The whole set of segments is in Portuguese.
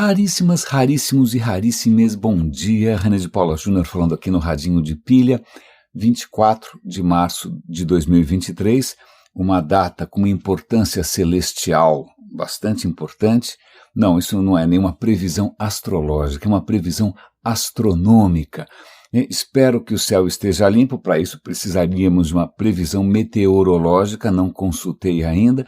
Raríssimas, raríssimos e raríssimes, bom dia, René de Paula Júnior falando aqui no Radinho de Pilha, 24 de março de 2023, uma data com uma importância celestial bastante importante. Não, isso não é nenhuma previsão astrológica, é uma previsão astronômica. Espero que o céu esteja limpo, para isso precisaríamos de uma previsão meteorológica, não consultei ainda,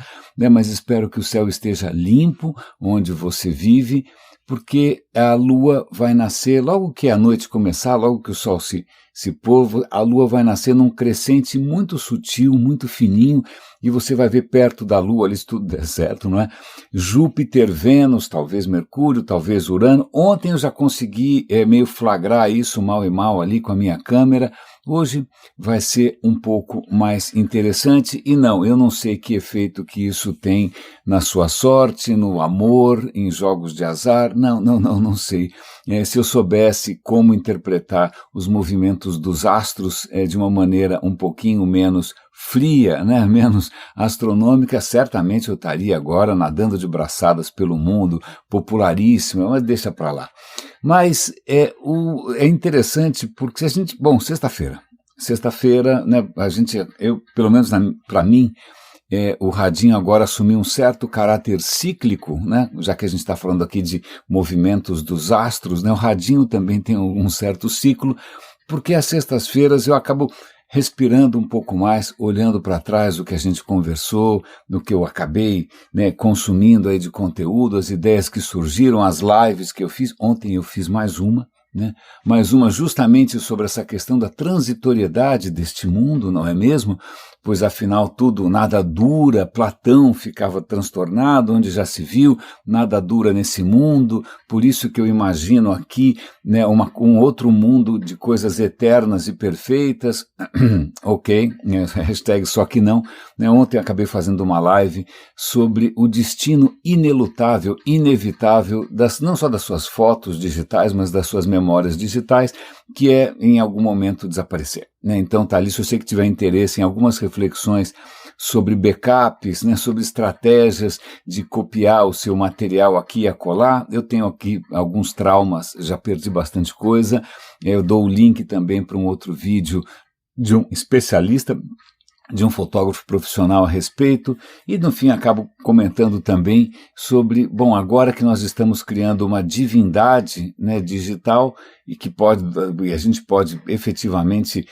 mas espero que o céu esteja limpo onde você vive, porque a lua vai nascer, logo que a noite começar, logo que o sol se pôr, a lua vai nascer num crescente muito sutil, muito fininho, e você vai ver perto da lua, ali se tudo der certo, não é? Júpiter, Vênus, talvez Mercúrio, talvez Urano. Ontem eu já consegui meio flagrar isso mal e mal ali com a minha câmera. Hoje vai ser um pouco mais interessante e não, eu não sei que efeito que isso tem na sua sorte, no amor, em jogos de azar, não sei. Se eu soubesse como interpretar os movimentos dos astros de uma maneira um pouquinho menos fria, né, menos astronômica, certamente eu estaria agora nadando de braçadas pelo mundo, popularíssima, mas deixa para lá. Mas é interessante porque se a gente, sexta-feira, né, pelo menos para mim, o radinho agora assumiu um certo caráter cíclico, né, já que a gente está falando aqui de movimentos dos astros, né, o radinho também tem um certo ciclo, porque às sextas-feiras eu acabo respirando um pouco mais, olhando para trás do que a gente conversou, do que eu acabei, né, consumindo aí de conteúdo, as ideias que surgiram, as lives que eu fiz. Ontem eu fiz mais uma justamente sobre essa questão da transitoriedade deste mundo, não é mesmo? Pois afinal tudo, nada dura, Platão ficava transtornado, onde já se viu, nada dura nesse mundo, por isso que eu imagino aqui, né, um outro mundo de coisas eternas e perfeitas, ok, hashtag só que não, né, ontem eu acabei fazendo uma live sobre o destino inelutável, inevitável, não só das suas fotos digitais, mas das suas memórias digitais, que é em algum momento desaparecer. Então tá ali, se você que tiver interesse em algumas reflexões sobre backups, né, sobre estratégias de copiar o seu material aqui e acolá, eu tenho aqui alguns traumas, já perdi bastante coisa, eu dou o link também para um outro vídeo de um especialista, de um fotógrafo profissional a respeito, e no fim acabo comentando também sobre, agora que nós estamos criando uma divindade, né, digital, e que a gente pode efetivamente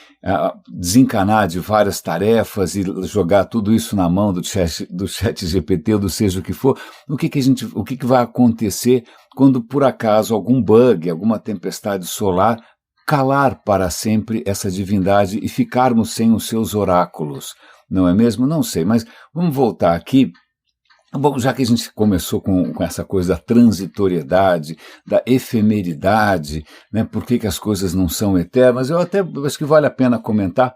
desencanar de várias tarefas e jogar tudo isso na mão do chat GPT ou do seja o que for, o que vai acontecer quando por acaso algum bug, alguma tempestade solar calar para sempre essa divindade e ficarmos sem os seus oráculos, não é mesmo? Não sei, mas vamos voltar aqui. Bom, já que a gente começou com essa coisa da transitoriedade, da efemeridade, né, por que as coisas não são eternas, eu até acho que vale a pena comentar.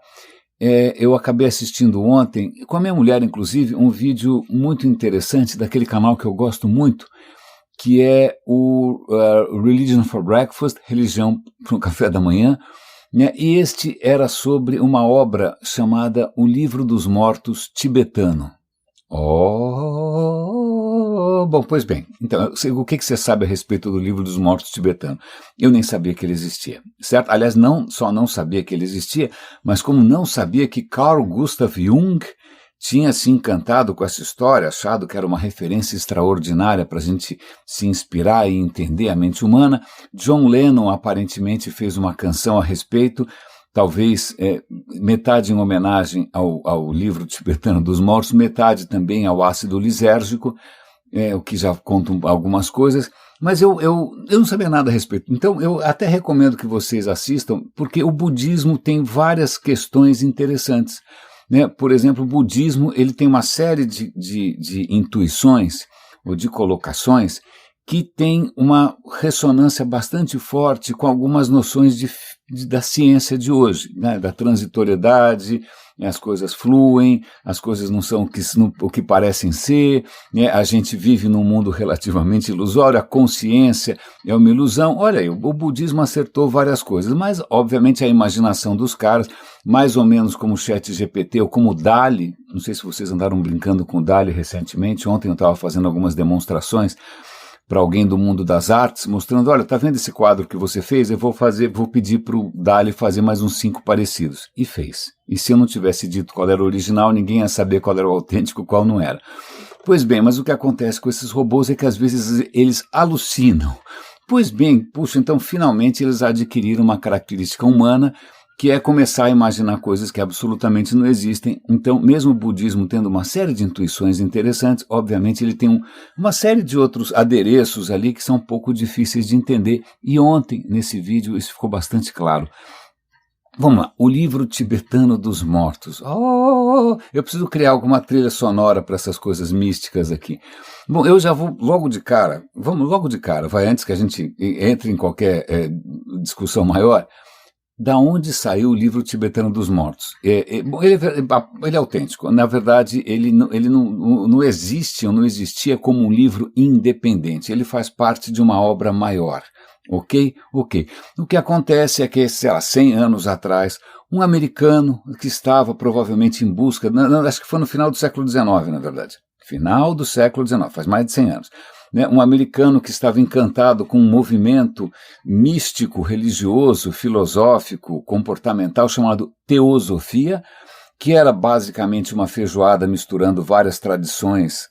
Eu acabei assistindo ontem, com a minha mulher inclusive, um vídeo muito interessante daquele canal que eu gosto muito, que é o Religion for Breakfast, religião para o café da manhã, né? E este era sobre uma obra chamada O Livro dos Mortos Tibetano. Bom, pois bem, então, o que você sabe a respeito do Livro dos Mortos Tibetano? Eu nem sabia que ele existia, certo? Aliás, só não sabia que ele existia, mas como não sabia que Carl Gustav Jung tinha se encantado com essa história, achado que era uma referência extraordinária para a gente se inspirar e entender a mente humana. John Lennon aparentemente fez uma canção a respeito, talvez metade em homenagem ao livro tibetano dos mortos, metade também ao ácido lisérgico, o que já conta algumas coisas, mas eu não sabia nada a respeito. Então eu até recomendo que vocês assistam, porque o budismo tem várias questões interessantes. Né? Por exemplo, o budismo ele tem uma série de intuições ou de colocações que tem uma ressonância bastante forte com algumas noções da ciência de hoje, né? Da transitoriedade, as coisas fluem, as coisas não são o que parecem ser, né? A gente vive num mundo relativamente ilusório, a consciência é uma ilusão. Olha aí, o budismo acertou várias coisas, mas obviamente a imaginação dos caras, mais ou menos como o ChatGPT ou como o DALL-E, não sei se vocês andaram brincando com o DALL-E recentemente, ontem eu estava fazendo algumas demonstrações, para alguém do mundo das artes, mostrando, olha, tá vendo esse quadro que você fez? Eu vou pedir para o Dali fazer mais uns 5 parecidos. E fez. E se eu não tivesse dito qual era o original, ninguém ia saber qual era o autêntico e qual não era. Pois bem, mas o que acontece com esses robôs é que às vezes eles alucinam. Pois bem, puxa, então finalmente eles adquiriram uma característica humana, que é começar a imaginar coisas que absolutamente não existem. Então, mesmo o budismo tendo uma série de intuições interessantes, obviamente ele tem uma série de outros adereços ali que são um pouco difíceis de entender. E ontem, nesse vídeo, isso ficou bastante claro. Vamos lá, o livro tibetano dos mortos. Eu preciso criar alguma trilha sonora para essas coisas místicas aqui. Bom, eu já vou logo de cara, vai antes que a gente entre em qualquer discussão maior. Da onde saiu o livro tibetano dos mortos? Bom, ele é autêntico. Na verdade, ele não existe ou não existia como um livro independente. Ele faz parte de uma obra maior. Ok? O que acontece é que, sei lá, 100 anos atrás, um americano que estava provavelmente em busca, acho que foi no final do século XIX, na verdade. Final do século XIX, faz mais de 100 anos. Um americano que estava encantado com um movimento místico, religioso, filosófico, comportamental chamado teosofia, que era basicamente uma feijoada misturando várias tradições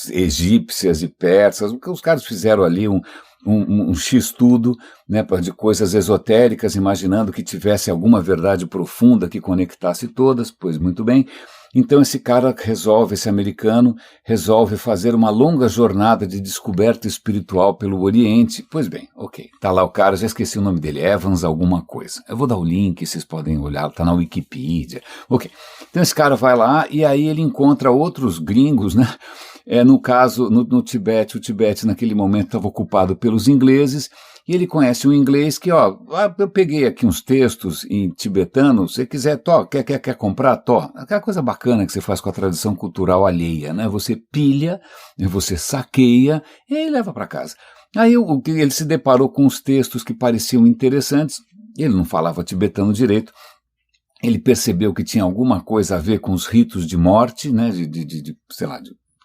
egípcias e persas. O que os caras fizeram ali um X-tudo, né, de coisas esotéricas, imaginando que tivesse alguma verdade profunda que conectasse todas. Pois muito bem. Então esse americano resolve fazer uma longa jornada de descoberta espiritual pelo Oriente. Pois bem, ok, tá lá o cara, já esqueci o nome dele, Evans alguma coisa. Eu vou dar o link, vocês podem olhar, tá na Wikipedia. Ok, então esse cara vai lá e aí ele encontra outros gringos, né? No caso, no Tibete, o Tibete naquele momento estava ocupado pelos ingleses, e ele conhece um inglês que, eu peguei aqui uns textos em tibetano, se você quiser, quer comprar, aquela coisa bacana que você faz com a tradição cultural alheia, né? Você pilha, você saqueia e aí leva para casa. Aí ele se deparou com os textos que pareciam interessantes, ele não falava tibetano direito, ele percebeu que tinha alguma coisa a ver com os ritos de morte, né? Sei lá,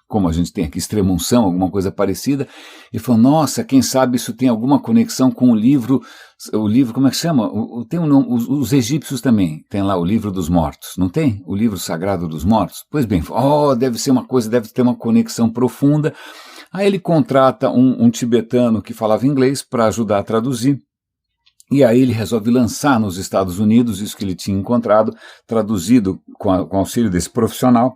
como a gente tem aqui extrema-unção, alguma coisa parecida, e falou, nossa, quem sabe isso tem alguma conexão com o livro, como é que chama? Tem um nome, os egípcios também, tem lá o livro dos mortos, não tem? O livro sagrado dos mortos? Pois bem, deve ser uma coisa, deve ter uma conexão profunda. Aí ele contrata um tibetano que falava inglês para ajudar a traduzir, e aí ele resolve lançar nos Estados Unidos isso que ele tinha encontrado, traduzido com auxílio desse profissional.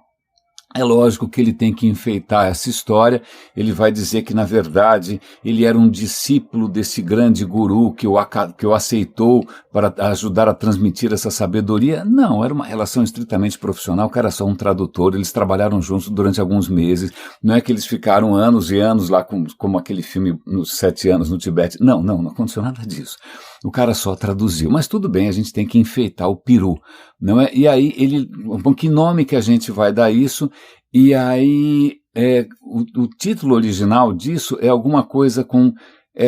É lógico que ele tem que enfeitar essa história, ele vai dizer que, na verdade, ele era um discípulo desse grande guru que o aceitou para ajudar a transmitir essa sabedoria. Não, era uma relação estritamente profissional, o cara era só um tradutor, eles trabalharam juntos durante alguns meses, não é que eles ficaram anos e anos lá, como aquele filme nos 7 anos no Tibete. Não aconteceu nada disso. O cara só traduziu, mas tudo bem, a gente tem que enfeitar o peru, não é? E aí, que nome que a gente vai dar isso? E aí, o título original disso é alguma coisa com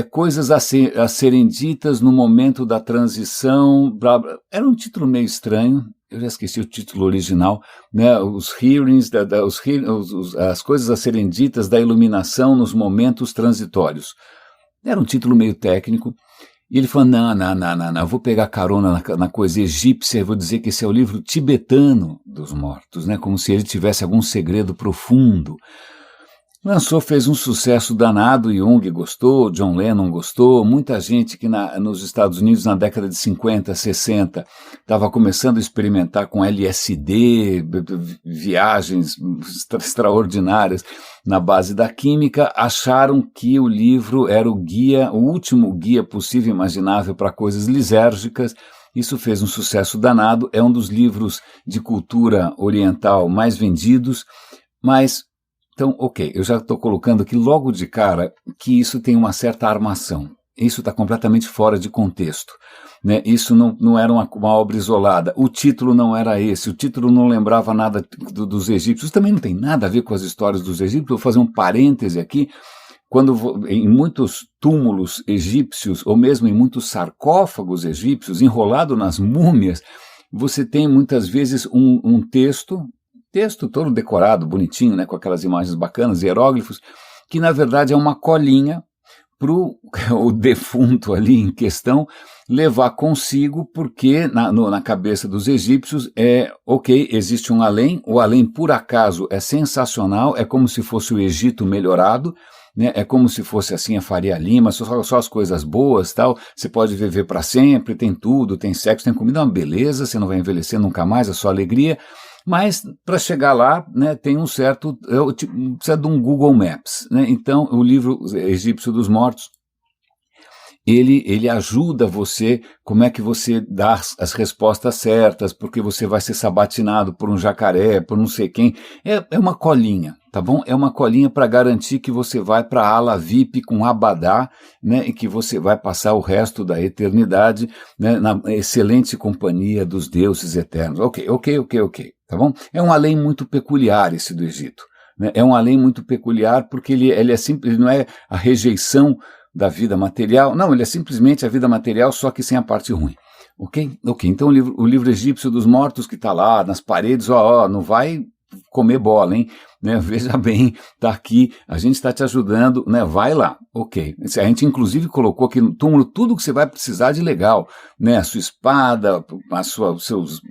coisas a serem ditas no momento da transição, blá, blá. Era um título meio estranho, eu já esqueci o título original, né? Os hearings, as coisas a serem ditas da iluminação nos momentos transitórios. Era um título meio técnico. E ele falou, não, eu vou pegar carona na coisa egípcia e vou dizer que esse é o livro tibetano dos mortos, né? Como se ele tivesse algum segredo profundo. Lançou, fez um sucesso danado, Jung gostou, John Lennon gostou, muita gente que nos Estados Unidos na década de 50, 60 estava começando a experimentar com LSD, viagens extraordinárias na base da química, acharam que o livro era o último guia possível e imaginável para coisas lisérgicas. Isso fez um sucesso danado, é um dos livros de cultura oriental mais vendidos, mas então, ok, eu já estou colocando aqui logo de cara que isso tem uma certa armação. Isso está completamente fora de contexto, né? Isso não era uma obra isolada. O título não era esse. O título não lembrava nada dos egípcios. Também não tem nada a ver com as histórias dos egípcios. Vou fazer um parêntese aqui. Em muitos túmulos egípcios, ou mesmo em muitos sarcófagos egípcios, enrolado nas múmias, você tem muitas vezes um texto todo decorado, bonitinho, né, com aquelas imagens bacanas, hieróglifos, que na verdade é uma colinha para o defunto ali em questão levar consigo, porque na cabeça dos egípcios ok, existe um além, o além por acaso é sensacional, é como se fosse o Egito melhorado, né? É como se fosse assim a Faria Lima, só as coisas boas, tal. Você pode viver para sempre, tem tudo, tem sexo, tem comida, é uma beleza, você não vai envelhecer nunca mais, é só alegria. Mas para chegar lá, né, tem um certo, precisa de um Google Maps, né? Então o livro Egípcio dos Mortos, ele ajuda você, como é que você dá as respostas certas, porque você vai ser sabatinado por um jacaré, por não sei quem. É uma colinha, tá bom? É uma colinha para garantir que você vai para a ala VIP com abadá, né, e que você vai passar o resto da eternidade, né, na excelente companhia dos deuses eternos. Ok. Tá bom? É um além muito peculiar esse do Egito. Né? É um além muito peculiar porque ele é simples, ele não é a rejeição da vida material, não, ele é simplesmente a vida material, só que sem a parte ruim. Ok? Então o livro Egípcio dos Mortos que está lá nas paredes, não vai comer bola, hein? Né? Veja bem, tá aqui, a gente está te ajudando, né? Vai lá, ok. A gente inclusive colocou aqui no túmulo tudo que você vai precisar de legal, né? A sua espada,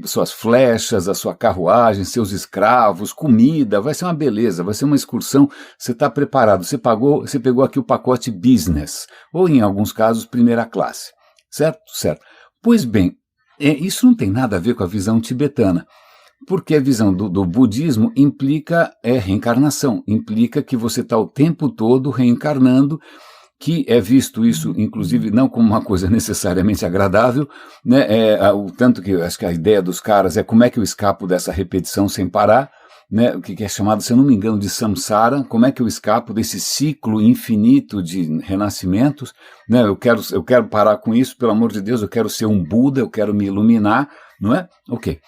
suas flechas, a sua carruagem, seus escravos, comida, vai ser uma beleza, vai ser uma excursão, você está preparado, você pegou aqui o pacote business, ou em alguns casos primeira classe, certo? Certo. Pois bem, isso não tem nada a ver com a visão tibetana. Porque a visão do budismo implica reencarnação, implica que você está o tempo todo reencarnando, que é visto isso, inclusive, não como uma coisa necessariamente agradável, né? Tanto que eu acho que a ideia dos caras é como é que eu escapo dessa repetição sem parar, né? O que é chamado, se eu não me engano, de samsara, como é que eu escapo desse ciclo infinito de renascimentos, né? Eu quero parar com isso, pelo amor de Deus, eu quero ser um Buda, eu quero me iluminar, não é? Ok.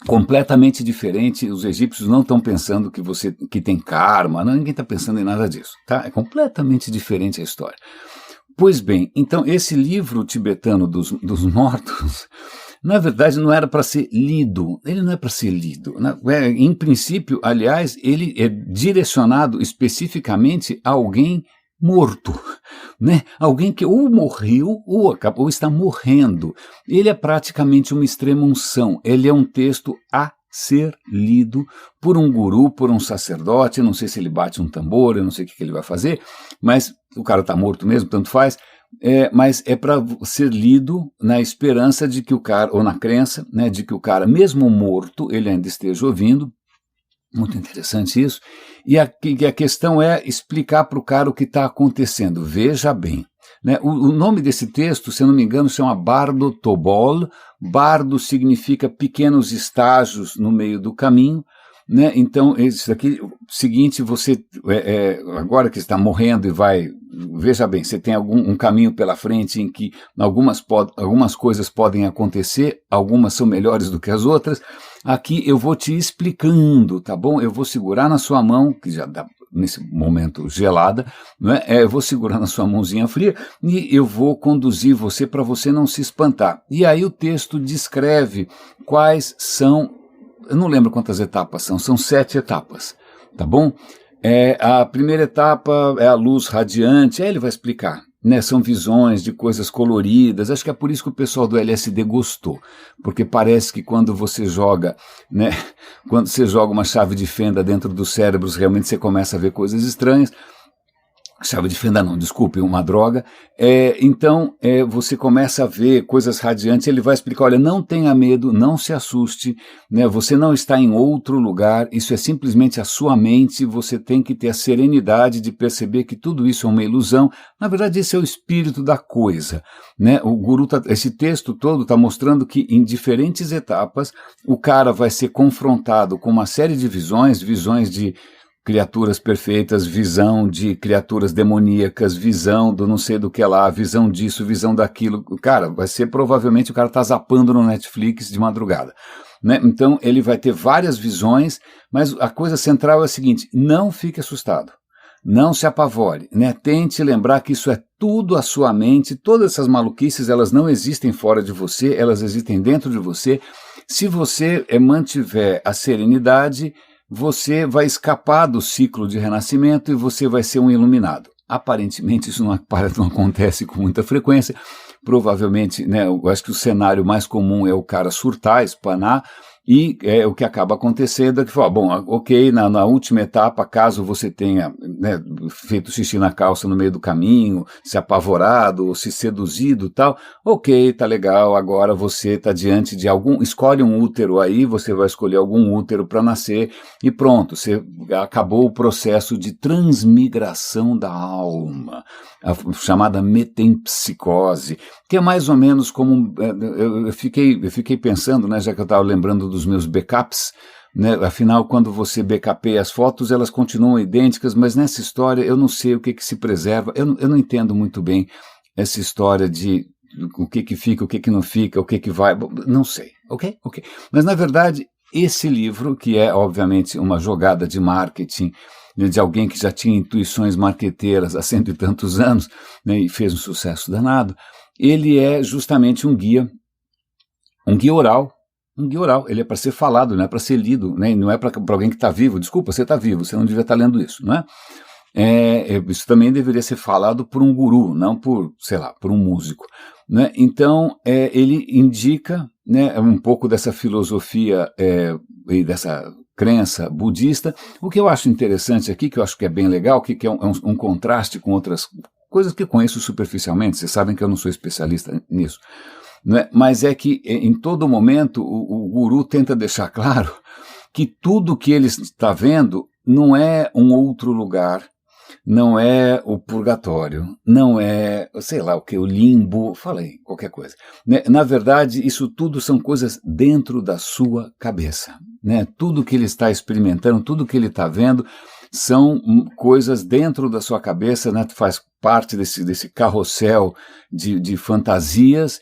Completamente diferente, os egípcios não estão pensando que tem karma, ninguém está pensando em nada disso, tá? É completamente diferente a história. Pois bem, então esse livro tibetano dos mortos, na verdade não era para ser lido, ele não é para ser lido, né? Em princípio, aliás, ele é direcionado especificamente a alguém morto, né? Alguém que ou morreu ou está morrendo. Ele é praticamente uma extrema-unção, ele é um texto a ser lido por um guru, por um sacerdote, eu não sei se ele bate um tambor, eu não sei o que ele vai fazer, mas o cara está morto mesmo, tanto faz, mas é para ser lido na esperança de que o cara, ou na crença, né, de que o cara, mesmo morto, ele ainda esteja ouvindo. Muito interessante isso. E a questão é explicar para o cara o que está acontecendo. Veja bem. Né? O nome desse texto, se eu não me engano, chama Bardo Tobol. Bardo significa pequenos estágios no meio do caminho. Né? Então, isso aqui, seguinte, você, agora que está morrendo e vai, veja bem, você tem um caminho pela frente em que algumas coisas podem acontecer, algumas são melhores do que as outras. Aqui eu vou te explicando, tá bom? Eu vou segurar na sua mão, que já dá nesse momento gelada, não é? Eu vou segurar na sua mãozinha fria e eu vou conduzir você para você não se espantar. E aí o texto descreve quais são, eu não lembro quantas etapas são 7 etapas, tá bom? A primeira etapa é a luz radiante, aí ele vai explicar. Né, são visões de coisas coloridas, acho que é por isso que o pessoal do LSD gostou, porque parece que quando você joga, né, quando você joga uma chave de fenda dentro dos cérebros, realmente você começa a ver coisas estranhas. Chave de fenda não, desculpe, uma droga. Então, você começa a ver coisas radiantes, ele vai explicar, olha, não tenha medo, não se assuste, né, você não está em outro lugar, isso é simplesmente a sua mente, você tem que ter a serenidade de perceber que tudo isso é uma ilusão, na verdade esse é o espírito da coisa. Né? O guru, esse texto todo está mostrando que em diferentes etapas o cara vai ser confrontado com uma série de visões de criaturas perfeitas, visão de criaturas demoníacas, visão do não sei do que lá, visão disso, visão daquilo. Cara, vai ser provavelmente o cara tá zapando no Netflix de madrugada. Né? Então ele vai ter várias visões, mas a coisa central é a seguinte, não fique assustado. Não se apavore, né? Tente lembrar que isso é tudo a sua mente, todas essas maluquices, elas não existem fora de você, elas existem dentro de você. Se você mantiver a serenidade, você vai escapar do ciclo de renascimento e você vai ser um iluminado. Aparentemente isso não acontece com muita frequência, provavelmente, né, eu acho que o cenário mais comum é o cara surtar, espanar, e o que acaba acontecendo é que, bom, ok, na última etapa, caso você tenha, né, feito xixi na calça no meio do caminho, se apavorado, ou se seduzido e tal, ok, tá legal, agora você tá diante de escolhe um útero aí, você vai escolher algum útero para nascer, e pronto, você acabou o processo de transmigração da alma, a chamada metempsicose, que é mais ou menos como, eu fiquei pensando, né, já que eu estava lembrando dos meus backups, né, afinal, quando você backupeia as fotos, elas continuam idênticas, mas nessa história eu não sei o que se preserva, eu não entendo muito bem essa história de o que fica, o que não fica, o que vai, não sei, ok? Mas na verdade, esse livro, que é obviamente uma jogada de marketing, de alguém que já tinha intuições marqueteiras há 100 e tantos anos, né, e fez um sucesso danado, ele é justamente um guia oral, ele é para ser falado, não é para ser lido, né, não é para alguém que está vivo, desculpa, você está vivo, você não devia estar lendo isso, não é? Isso também deveria ser falado por um guru, não por, sei lá, por um músico, né? Então, ele indica, né, um pouco dessa filosofia e dessa crença budista. O que eu acho interessante aqui, que eu acho que é bem legal, que é um contraste com outras coisas que eu conheço superficialmente, vocês sabem que eu não sou especialista nisso, né? Mas é que em todo momento o guru tenta deixar claro que tudo que ele está vendo não é um outro lugar, não é o purgatório, não é, sei lá o que, o limbo, falei, qualquer coisa. Né? Na verdade, isso tudo são coisas dentro da sua cabeça. Né? Tudo que ele está experimentando, tudo que ele está vendo, são coisas dentro da sua cabeça, né? Faz parte desse carrossel de fantasias.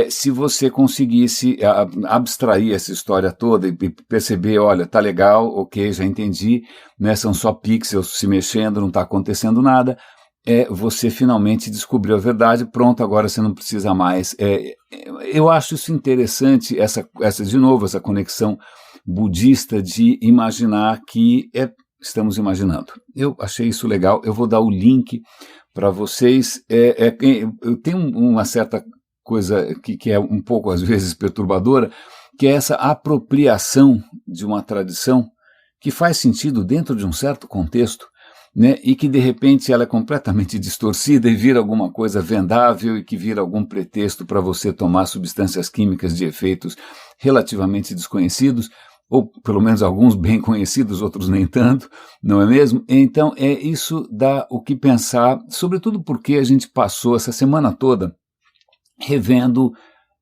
Se você conseguisse abstrair essa história toda e perceber, olha, tá legal, ok, já entendi, né, são só pixels se mexendo, não está acontecendo nada, você finalmente descobriu a verdade, pronto, agora você não precisa mais. Eu acho isso interessante, de novo, essa conexão budista de imaginar que estamos imaginando. Eu achei isso legal, eu vou dar o link para vocês. Eu tenho uma certa coisa que é um pouco, às vezes, perturbadora, que é essa apropriação de uma tradição que faz sentido dentro de um certo contexto, né, e que, de repente, ela é completamente distorcida e vira alguma coisa vendável e que vira algum pretexto para você tomar substâncias químicas de efeitos relativamente desconhecidos, ou pelo menos alguns bem conhecidos, outros nem tanto, não é mesmo? Então, isso dá o que pensar, sobretudo porque a gente passou essa semana toda revendo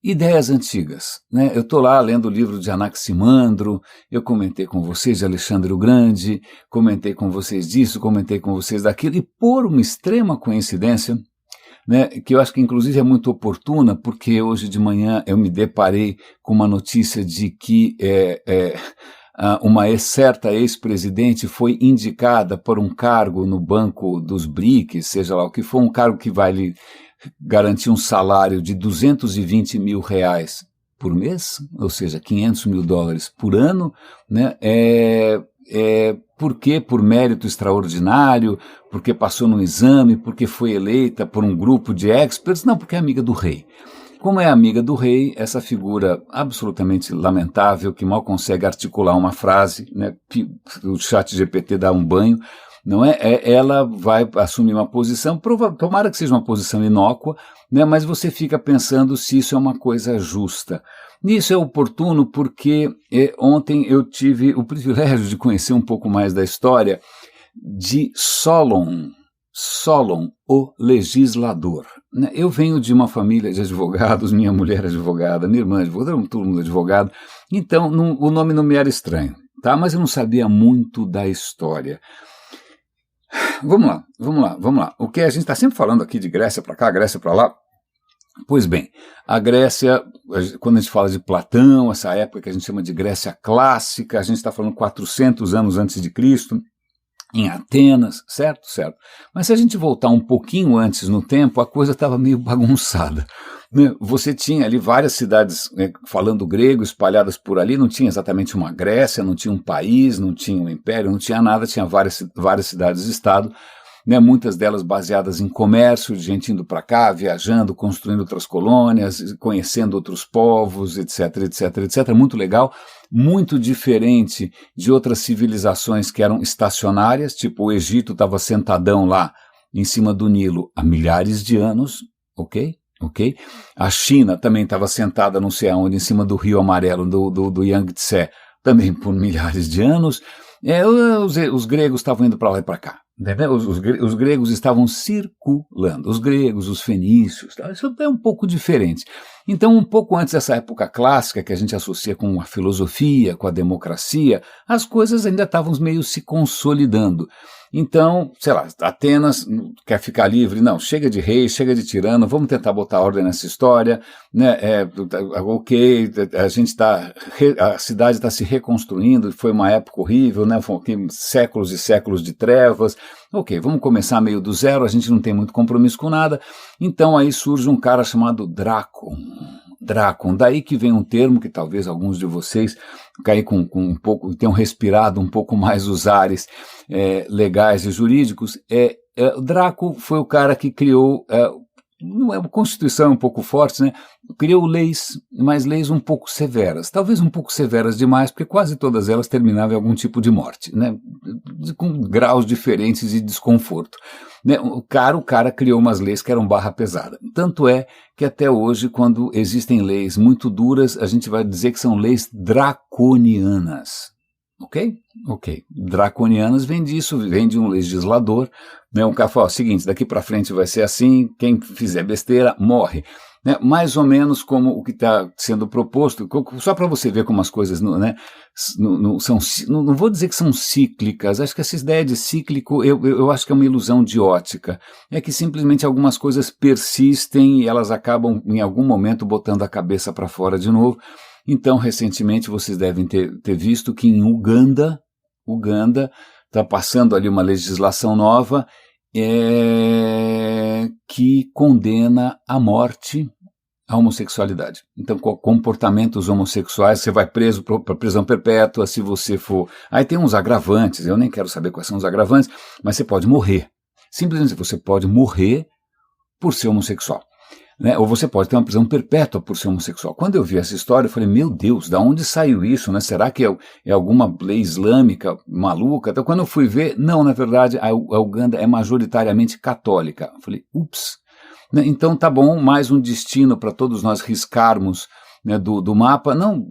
ideias antigas, né? Eu estou lá lendo o livro de Anaximandro, eu comentei com vocês de Alexandre o Grande, comentei com vocês disso, comentei com vocês daquilo, e por uma extrema coincidência, né, que eu acho que inclusive é muito oportuna, porque hoje de manhã eu me deparei com uma notícia de que uma certa ex-presidente foi indicada por um cargo no Banco dos BRICS, seja lá o que for, um cargo que vai lhe garantir um salário de R$220 mil por mês, ou seja, $500 mil por ano, né? Porque por mérito extraordinário, porque passou num exame, porque foi eleita por um grupo de experts, não, porque é amiga do rei. Como é amiga do rei, essa figura absolutamente lamentável, que mal consegue articular uma frase, né? O ChatGPT dá um banho, não é? Ela vai assumir uma posição, tomara que seja uma posição inócua, né? Mas você fica pensando se isso é uma coisa justa. Isso é oportuno porque ontem eu tive o privilégio de conhecer um pouco mais da história de Solon, o legislador. Eu venho de uma família de advogados, minha mulher é advogada, minha irmã é advogada, todo mundo é advogado, então o nome não me era estranho, tá? Mas eu não sabia muito da história. Vamos lá. O que a gente está sempre falando aqui de Grécia para cá, Grécia para lá. Pois bem, a Grécia, quando a gente fala de Platão, essa época que a gente chama de Grécia clássica, a gente está falando 400 anos antes de Cristo, em Atenas, certo? Certo. Mas se a gente voltar um pouquinho antes no tempo, a coisa estava meio bagunçada. Né? Você tinha ali várias cidades, né, falando grego, espalhadas por ali, não tinha exatamente uma Grécia, não tinha um país, não tinha um império, não tinha nada, tinha várias cidades-estado, né, muitas delas baseadas em comércio, de gente indo para cá, viajando, construindo outras colônias, conhecendo outros povos, etc, etc, etc. Muito legal, muito diferente de outras civilizações que eram estacionárias, tipo o Egito estava sentadão lá em cima do Nilo há milhares de anos, ok? Ok? A China também estava sentada não sei aonde, em cima do Rio Amarelo, do Yangtze, também por milhares de anos. Os gregos estavam indo para lá e para cá. Entendeu? Os gregos estavam circulando, os gregos, os fenícios, tá? Isso é um pouco diferente. Então, um pouco antes dessa época clássica, que a gente associa com a filosofia, com a democracia, as coisas ainda estavam meio se consolidando. Então, sei lá, Atenas quer ficar livre? Não, chega de rei, chega de tirano, vamos tentar botar ordem nessa história, né? Ok, a cidade está se reconstruindo, foi uma época horrível, né? Foram séculos e séculos de trevas. Ok, vamos começar meio do zero, a gente não tem muito compromisso com nada. Então aí surge um cara chamado Drácon. Daí que vem um termo que talvez alguns de vocês caem com um pouco, tenham respirado um pouco mais os ares legais e jurídicos. Drácon foi o cara que criou, a Constituição é um pouco forte, né? Criou leis, mas leis um pouco severas, talvez um pouco severas demais, porque quase todas elas terminavam em algum tipo de morte, né? Com graus diferentes de desconforto. Né? O cara criou umas leis que eram barra pesada. Tanto é que até hoje, quando existem leis muito duras, a gente vai dizer que são leis draconianas. Ok? Ok. Draconianas vem disso, vem de um legislador, né? Um cara fala, ó, seguinte, daqui para frente vai ser assim, quem fizer besteira morre. Né? Mais ou menos como o que está sendo proposto, só para você ver como as coisas, né, não vou dizer que são cíclicas, acho que essa ideia de cíclico, eu acho que é uma ilusão de ótica, é que simplesmente algumas coisas persistem e elas acabam em algum momento botando a cabeça para fora de novo. Então, recentemente, vocês devem ter visto que em Uganda está passando ali uma legislação nova que condena à morte a homossexualidade. Então, comportamentos homossexuais, você vai preso para prisão perpétua, se você for... Aí tem uns agravantes, eu nem quero saber quais são os agravantes, mas você pode morrer. Simplesmente você pode morrer por ser homossexual. Né? Ou você pode ter uma prisão perpétua por ser homossexual. Quando eu vi essa história, eu falei, meu Deus, da onde saiu isso? Né? Será que é alguma lei islâmica maluca? Então, quando eu fui ver, não, na verdade, a Uganda é majoritariamente católica. Eu falei, ups. Né? Então, tá bom, mais um destino para todos nós riscarmos, né, do mapa. Não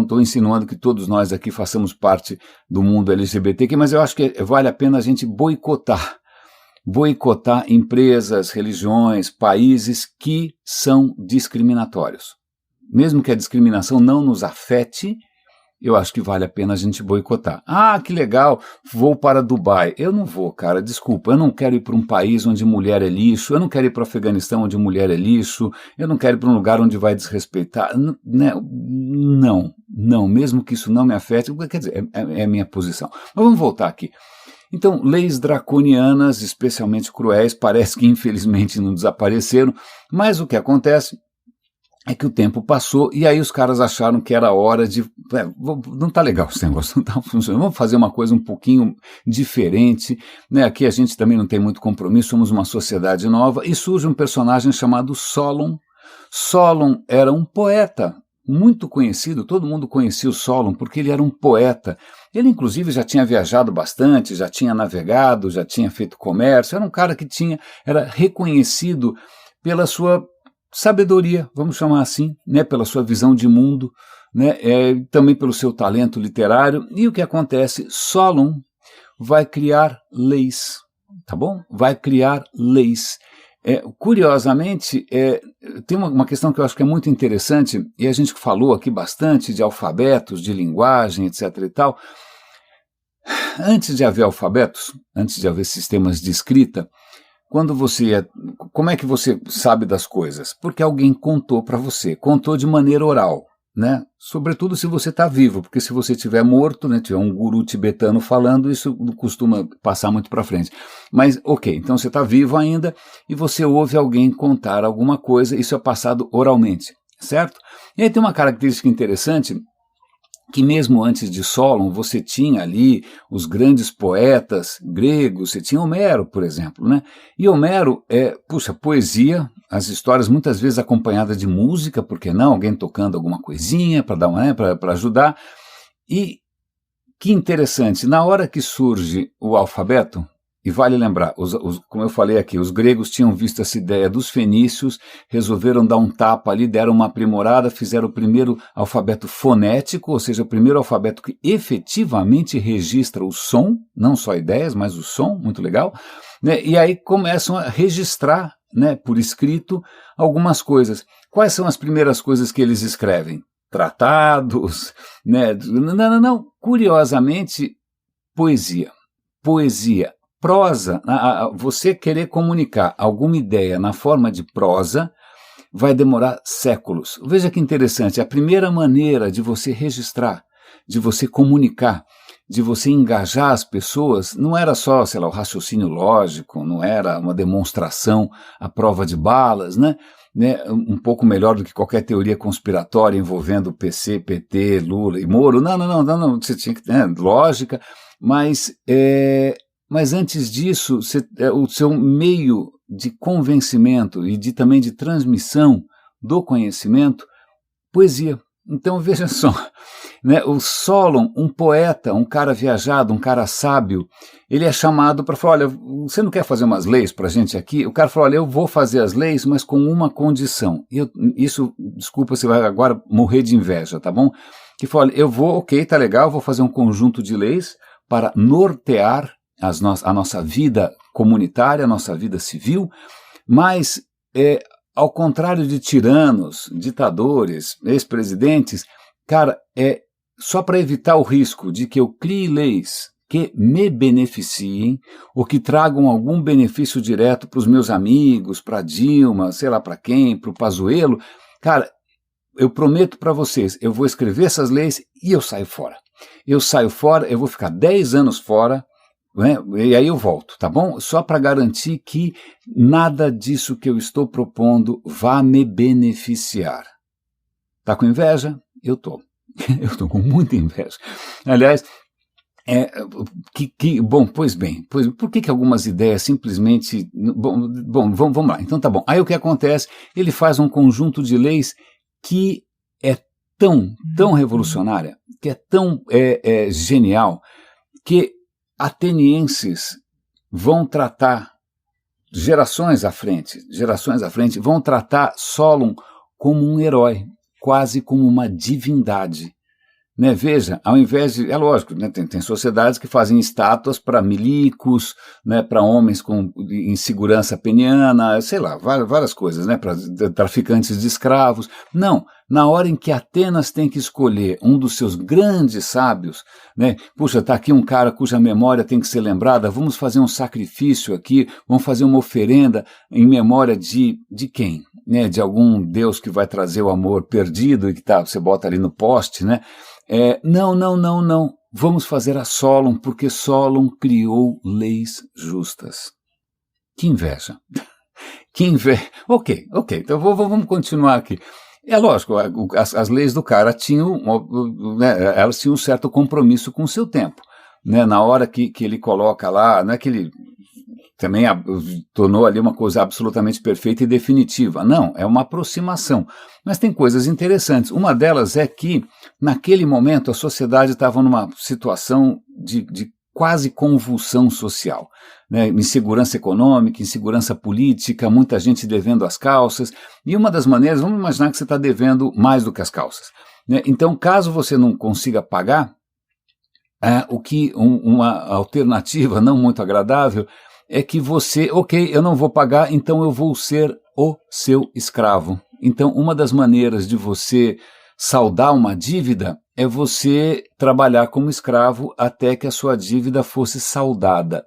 estou insinuando que todos nós aqui façamos parte do mundo LGBTQ, mas eu acho que vale a pena a gente boicotar empresas, religiões, países que são discriminatórios. Mesmo que a discriminação não nos afete, eu acho que vale a pena a gente boicotar. Ah, que legal, vou para Dubai. Eu não vou, cara, desculpa, eu não quero ir para um país onde mulher é lixo, eu não quero ir para o Afeganistão onde mulher é lixo, eu não quero ir para um lugar onde vai desrespeitar. Não, mesmo que isso não me afete, quer dizer, é a minha posição. Mas vamos voltar aqui. Então, leis draconianas, especialmente cruéis, parece que infelizmente não desapareceram, mas o que acontece é que o tempo passou e aí os caras acharam que era hora de... não está legal esse negócio, não está funcionando, vamos fazer uma coisa um pouquinho diferente, né? Aqui a gente também não tem muito compromisso, somos uma sociedade nova, e surge um personagem chamado Solon. Solon era um poeta muito conhecido, todo mundo conhecia o Solon porque ele era um poeta. Ele, inclusive, já tinha viajado bastante, já tinha navegado, já tinha feito comércio, era um cara que era reconhecido pela sua sabedoria, vamos chamar assim, né, pela sua visão de mundo, né, também pelo seu talento literário. E o que acontece? Solon vai criar leis, tá bom? Vai criar leis. Curiosamente, tem uma questão que eu acho que é muito interessante, e a gente falou aqui bastante de alfabetos, de linguagem, etc. e tal. Antes de haver alfabetos, antes de haver sistemas de escrita, como é que você sabe das coisas? Porque alguém contou para você, contou de maneira oral. né? Sobretudo se você está vivo, porque se você estiver morto, né, tiver um guru tibetano falando, isso não costuma passar muito para frente. Mas, ok, então você está vivo ainda e você ouve alguém contar alguma coisa, isso é passado oralmente, certo? E aí tem uma característica interessante, que mesmo antes de Solon, você tinha ali os grandes poetas gregos, você tinha Homero, por exemplo, né? E Homero poesia, as histórias muitas vezes acompanhadas de música, por que não? Alguém tocando alguma coisinha para dar para ajudar. E que interessante, na hora que surge o alfabeto, e vale lembrar, como eu falei aqui, os gregos tinham visto essa ideia dos fenícios, resolveram dar um tapa ali, deram uma aprimorada, fizeram o primeiro alfabeto fonético, ou seja, o primeiro alfabeto que efetivamente registra o som, não só ideias, mas o som, muito legal, né? E aí começam a registrar, né, por escrito algumas coisas. Quais são as primeiras coisas que eles escrevem? Tratados, né? Não, curiosamente, poesia. Prosa, você querer comunicar alguma ideia na forma de prosa vai demorar séculos. Veja que interessante, a primeira maneira de você registrar, de você comunicar, de você engajar as pessoas, não era só, sei lá, o raciocínio lógico, não era uma demonstração à prova de balas, né? Um pouco melhor do que qualquer teoria conspiratória envolvendo PC, PT, Lula e Moro. Não, você tinha que ter lógica, mas antes disso, o seu meio de convencimento e também de transmissão do conhecimento, poesia. Então veja só, né, o Solon, um poeta, um cara viajado, um cara sábio, ele é chamado para falar, olha, você não quer fazer umas leis para a gente aqui? O cara falou, olha, eu vou fazer as leis, mas com uma condição. Desculpa, você vai agora morrer de inveja, tá bom? Que fala, olha, eu vou, ok, tá legal, vou fazer um conjunto de leis para nortear a nossa vida comunitária, a nossa vida civil, mas ao contrário de tiranos, ditadores, ex-presidentes, cara, só para evitar o risco de que eu crie leis que me beneficiem ou que tragam algum benefício direto para os meus amigos, para Dilma, sei lá para quem, para o Pazuello, cara, eu prometo para vocês, eu vou escrever essas leis e eu saio fora. Eu vou ficar 10 anos fora, né? E aí eu volto, tá bom? Só para garantir que nada disso que eu estou propondo vá me beneficiar. Tá com inveja? Eu tô. Eu estou com muita inveja. Aliás, bom, pois bem, por que algumas ideias simplesmente... Bom, vamos lá, então tá bom. Aí o que acontece? Ele faz um conjunto de leis que é tão revolucionária, que é tão genial, que atenienses vão tratar, gerações à frente, vão tratar Solon como um herói, quase como uma divindade. Né, veja, ao invés de... É lógico, né, tem sociedades que fazem estátuas para milicos, né, para homens com insegurança peniana, sei lá, várias coisas, né, para traficantes de escravos. Não, na hora em que Atenas tem que escolher um dos seus grandes sábios, né, puxa, está aqui um cara cuja memória tem que ser lembrada, vamos fazer um sacrifício aqui, vamos fazer uma oferenda em memória de quem? Né, de algum deus que vai trazer o amor perdido e que você bota ali no poste, né? Não. Vamos fazer a Solon, porque Solon criou leis justas. Que inveja. Que inveja. Ok. Então vamos continuar aqui. É lógico, as leis do cara tinham, né, elas tinham um certo compromisso com o seu tempo. Né? Na hora que ele coloca lá, não é que ele também tornou ali uma coisa absolutamente perfeita e definitiva. Não, é uma aproximação. Mas tem coisas interessantes. Uma delas é que, naquele momento, a sociedade estava numa situação de quase convulsão social. Né? Insegurança econômica, insegurança política, muita gente devendo as calças. E uma das maneiras, vamos imaginar que você está devendo mais do que as calças. Né? Então, caso você não consiga pagar, uma alternativa não muito agradável é que você, ok, eu não vou pagar, então eu vou ser o seu escravo. Então, uma das maneiras de você saldar uma dívida é você trabalhar como escravo até que a sua dívida fosse saldada.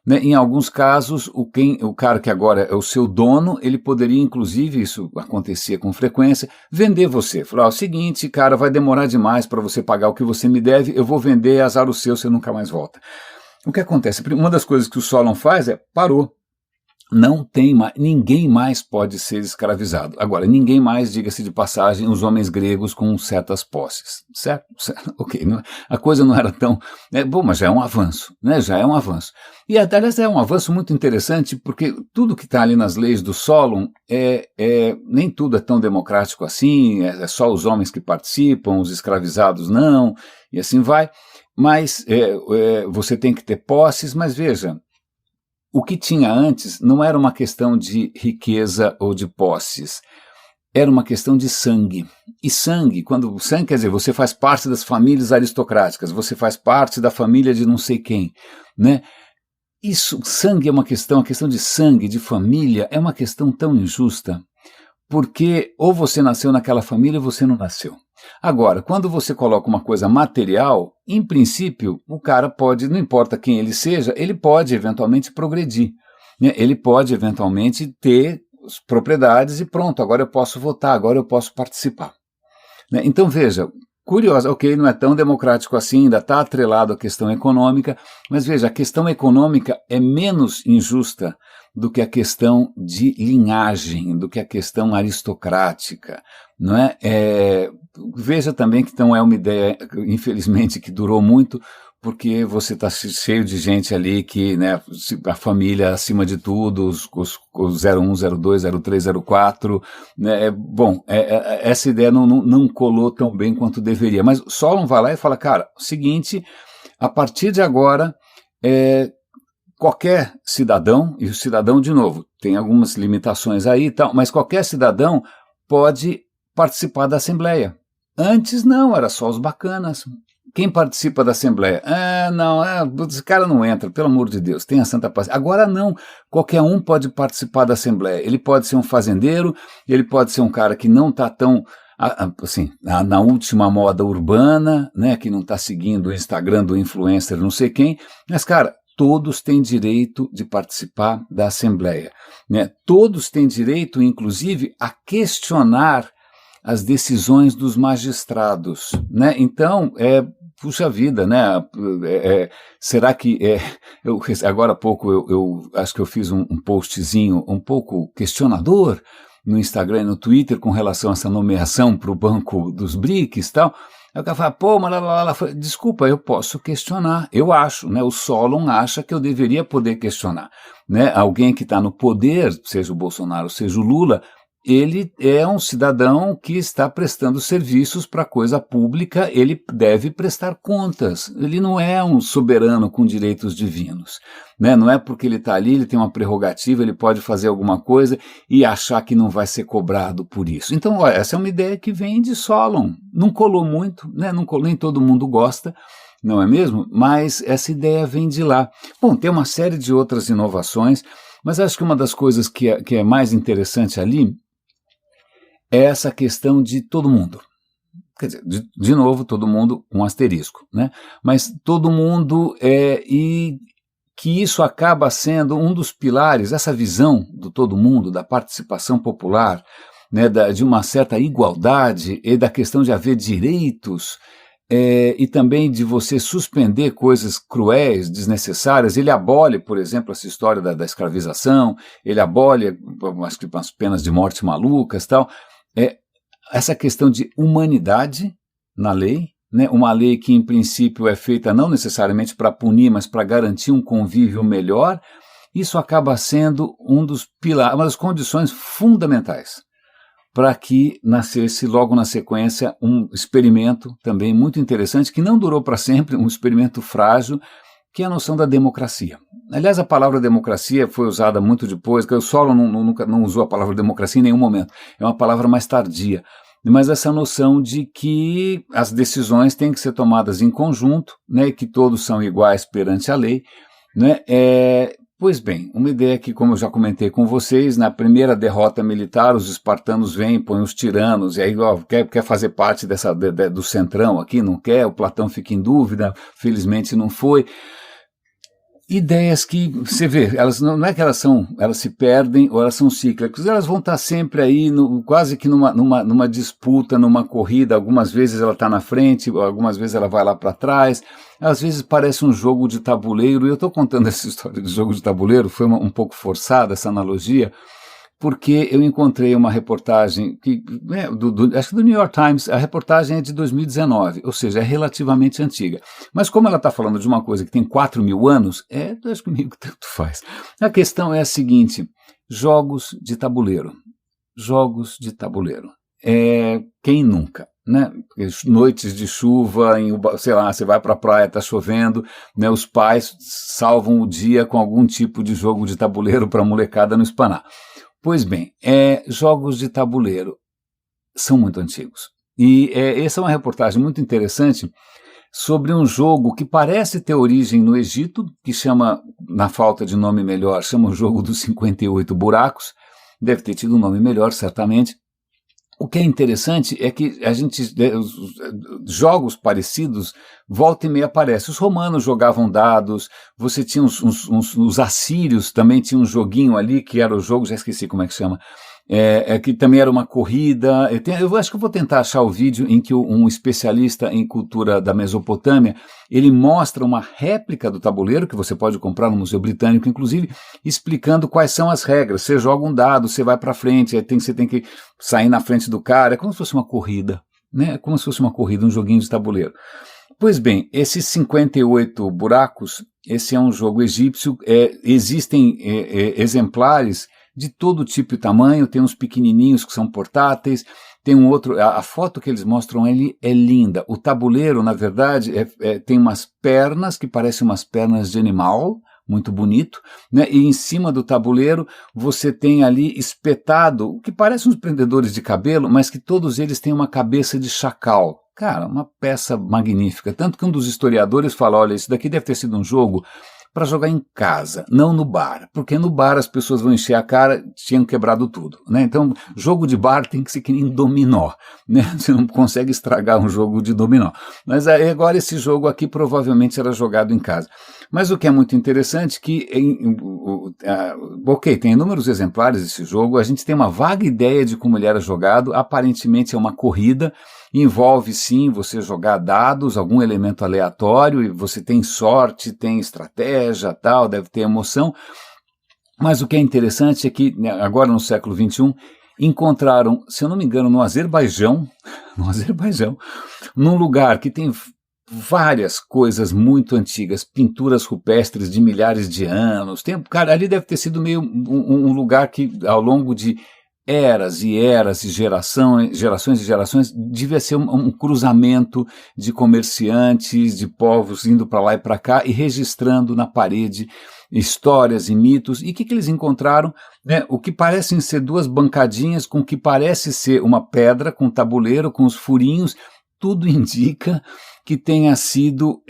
né? Em alguns casos, o cara que agora é o seu dono, ele poderia, inclusive, isso acontecia com frequência, vender você. Falar, o seguinte, cara, vai demorar demais para você pagar o que você me deve, eu vou vender, azar o seu, você nunca mais volta. O que acontece? Uma das coisas que o Solon faz é, parou. Não tem mais, ninguém mais pode ser escravizado. Agora, ninguém mais, diga-se de passagem, os homens gregos com certas posses, certo? Ok, a coisa não era tão... bom, mas já é um avanço, né? Já é um avanço. E, aliás, é um avanço muito interessante, porque tudo que está ali nas leis do Solon, nem tudo é tão democrático assim, é só os homens que participam, os escravizados não, e assim vai. Mas você tem que ter posses, mas veja... O que tinha antes não era uma questão de riqueza ou de posses, era uma questão de sangue. E sangue, quando sangue quer dizer, você faz parte das famílias aristocráticas, você faz parte da família de não sei quem, né? Isso, sangue é uma questão, a questão de sangue, de família, é uma questão tão injusta, porque ou você nasceu naquela família ou você não nasceu. Agora, quando você coloca uma coisa material, em princípio, o cara pode, não importa quem ele seja, ele pode eventualmente progredir, né? Ele pode eventualmente ter propriedades e pronto, agora eu posso votar, agora eu posso participar, né? Então veja, curioso, ok, não é tão democrático assim, ainda está atrelado à questão econômica, mas veja, a questão econômica é menos injusta do que a questão de linhagem, do que a questão aristocrática, não é? Veja também que não é uma ideia, infelizmente, que durou muito, porque você está cheio de gente ali que, né, a família acima de tudo, os 01, 02, 03, 04, né, bom, essa ideia não colou tão bem quanto deveria, mas Solon vai lá e fala, cara, seguinte, a partir de agora, qualquer cidadão, e o cidadão, de novo, tem algumas limitações aí e tal, mas qualquer cidadão pode participar da Assembleia. Antes não, era só os bacanas. Quem participa da Assembleia? Esse cara não entra, pelo amor de Deus, tenha santa paz. Agora não, qualquer um pode participar da Assembleia. Ele pode ser um fazendeiro, ele pode ser um cara que não está tão... assim, na última moda urbana, né, que não está seguindo o Instagram do influencer não sei quem, mas, cara, todos têm direito de participar da Assembleia, né? Todos têm direito, inclusive, a questionar as decisões dos magistrados, né? Então, puxa vida, né? Será que... agora há pouco eu acho que eu fiz um postzinho um pouco questionador no Instagram e no Twitter com relação a essa nomeação para o Banco dos BRICS e tal. Aí o cara fala, pô, mas desculpa, eu posso questionar, eu acho, né? O Solon acha que eu deveria poder questionar, né? Alguém que está no poder, seja o Bolsonaro, seja o Lula, ele é um cidadão que está prestando serviços para a coisa pública, ele deve prestar contas, ele não é um soberano com direitos divinos, né? Não é porque ele está ali, ele tem uma prerrogativa, ele pode fazer alguma coisa e achar que não vai ser cobrado por isso. Então, olha, essa é uma ideia que vem de Solon, não colou muito, né? Nem todo mundo gosta, não é mesmo? Mas essa ideia vem de lá. Bom, tem uma série de outras inovações, mas acho que uma das coisas que é mais interessante ali é essa questão de todo mundo. Quer dizer, de novo, todo mundo com asterisco, né? Mas todo mundo, e que isso acaba sendo um dos pilares, essa visão do todo mundo, da participação popular, né, de uma certa igualdade e da questão de haver direitos, e também de você suspender coisas cruéis, desnecessárias. Ele abole, por exemplo, essa história da escravização, ele abole as penas de morte malucas e tal. Essa questão de humanidade na lei, né? Uma lei que em princípio é feita não necessariamente para punir, mas para garantir um convívio melhor, isso acaba sendo um dos pilares, uma das condições fundamentais para que nascesse logo na sequência um experimento também muito interessante, que não durou para sempre, um experimento frágil, que é a noção da democracia. Aliás, a palavra democracia foi usada muito depois, que o Solon nunca não usou a palavra democracia em nenhum momento, é uma palavra mais tardia, mas essa noção de que as decisões têm que ser tomadas em conjunto, né, que todos são iguais perante a lei, né, pois bem, uma ideia que, como eu já comentei com vocês, na primeira derrota militar, os espartanos vêm, põem os tiranos, e aí quer fazer parte do centrão aqui, não quer, o Platão fica em dúvida, felizmente não foi. ideias que, você vê, elas não é que elas se perdem ou elas são cíclicas, elas vão estar sempre aí, quase que numa disputa, numa corrida, algumas vezes ela está na frente, algumas vezes ela vai lá para trás, às vezes parece um jogo de tabuleiro, e eu estou contando essa história de jogo de tabuleiro, foi um pouco forçada essa analogia, porque eu encontrei uma reportagem, acho que do New York Times, a reportagem é de 2019, ou seja, é relativamente antiga. Mas como ela está falando de uma coisa que tem 4.000 anos, acho que meio que tanto faz. A questão é a seguinte, jogos de tabuleiro. Jogos de tabuleiro. Quem nunca? Né? Noites de chuva, sei lá, você vai para a praia, está chovendo, né? Os pais salvam o dia com algum tipo de jogo de tabuleiro para a molecada não espanar. Pois bem, jogos de tabuleiro são muito antigos. E essa é uma reportagem muito interessante sobre um jogo que parece ter origem no Egito, que chama, na falta de nome melhor, chama o jogo dos 58 buracos. Deve ter tido um nome melhor, certamente. O que é interessante é que jogos parecidos, volta e meia aparecem. Os romanos jogavam dados, você tinha os assírios também tinham um joguinho ali, que era o jogo, já esqueci como é que chama, que também era uma corrida. Eu acho que eu vou tentar achar o vídeo em que um especialista em cultura da Mesopotâmia, ele mostra uma réplica do tabuleiro, que você pode comprar no Museu Britânico, inclusive, explicando quais são as regras. Você joga um dado, você vai para frente, você tem que sair na frente do cara, é como se fosse uma corrida, né? É como se fosse uma corrida, um joguinho de tabuleiro. Pois bem, esses 58 buracos, esse é um jogo egípcio, existem exemplares de todo tipo e tamanho, tem uns pequenininhos que são portáteis, tem um outro, a foto que eles mostram ali é linda, o tabuleiro, na verdade, tem umas pernas que parecem umas pernas de animal, muito bonito, né? E em cima do tabuleiro você tem ali espetado, o que parece uns prendedores de cabelo, mas que todos eles têm uma cabeça de chacal. Cara, uma peça magnífica, tanto que um dos historiadores fala, olha, isso daqui deve ter sido um jogo para jogar em casa, não no bar, porque no bar as pessoas vão encher a cara, tinham quebrado tudo, né? Então, jogo de bar tem que ser que nem dominó, né? Você não consegue estragar um jogo de dominó. Mas agora esse jogo aqui provavelmente era jogado em casa. Mas o que é muito interessante é que, tem inúmeros exemplares desse jogo, a gente tem uma vaga ideia de como ele era jogado, aparentemente é uma corrida, envolve sim você jogar dados, algum elemento aleatório, e você tem sorte, tem estratégia, tal, deve ter emoção, mas o que é interessante é que agora no século XXI encontraram, se eu não me engano, no Azerbaijão, num lugar que tem várias coisas muito antigas, pinturas rupestres de milhares de anos, cara, ali deve ter sido meio um lugar que ao longo de eras e eras e gerações e gerações, devia ser um cruzamento de comerciantes, de povos indo para lá e para cá e registrando na parede histórias e mitos. E o que eles encontraram? Né? O que parecem ser duas bancadinhas com o que parece ser uma pedra, com tabuleiro, com os furinhos, tudo indica que tenha sido